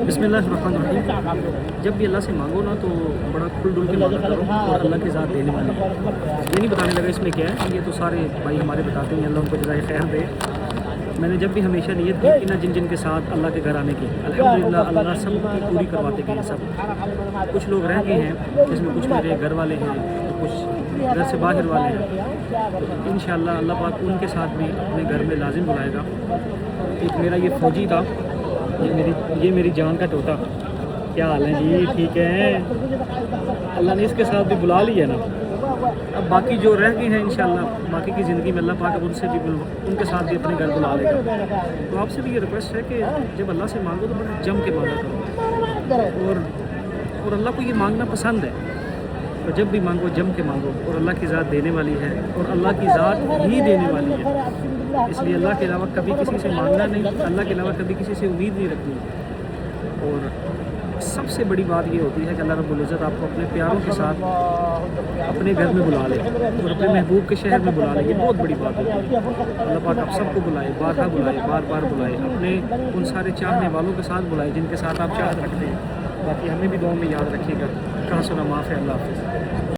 बिस्मिल्लाहिर्रहमानिर्रहीम। जब भी अल्लाह से मांगो ना तो बड़ा खुल डुल के मांगा करो और अल्लाह की ज़ात देने वाली है। ये नहीं बताने लगा इसमें क्या है, ये तो सारे भाई हमारे बताते हैं, अल्लाह उनको जज़ाए खैर दे। मैंने जब भी हमेशा नियत की कि ना जिन जिन के साथ अल्लाह के घर आने की, अल्हम्दुलिल्लाह अल्लाह सब की पूरी करवाते गए हैं सब। कुछ लोग रह गए हैं जिसमें कुछ मेरे घर वाले हैं, कुछ घर से बाहर वाले हैं, तो इंशाअल्लाह अल्लाह पाक उनके साथ भी अपने घर में लाजिम बुलाएगा। एक मेरा ये फौजी था, ये मेरी जान का टोटा। क्या हाल है जी? ठीक है, अल्लाह ने इसके साथ भी बुला लिया ना। अब बाकी जो रह गए हैं इंशाअल्लाह बाकी की ज़िंदगी में अल्लाह पाक उनसे भी उनके साथ भी अपने घर बुला लेगा। तो आपसे भी ये रिक्वेस्ट है कि जब अल्लाह से मांगो तो बड़ा जम के मांगा करो, और अल्लाह को ये मांगना पसंद है। तो जब भी मांगो जम के मांगो, और अल्लाह की ज़ात देने वाली है और अल्लाह की ज़ात ही देने वाली है। इसलिए अल्लाह के अलावा कभी किसी से मांगना नहीं, अल्लाह के अलावा कभी किसी से उम्मीद नहीं रखनी। और सबसे बड़ी बात ये होती है कि अल्लाह रब्बुल इज़्ज़त आपको अपने प्यारों के साथ अपने घर में बुला ले और अपने महबूब के शहर में बुला ले। ये बहुत बड़ी बात होती है। अल्लाह पाक आप सबको बुलाए, बारहा बुलाए, बार बार बुलाए, अपने उन सारे चाहने वालों के साथ बुलाए जिनके साथ आप चाहत रखते हैं। बाकी हमें भी दुआ में याद रखिएगा। कहाँ सुना माफ़ है। अल्लाह हाफ़िज़।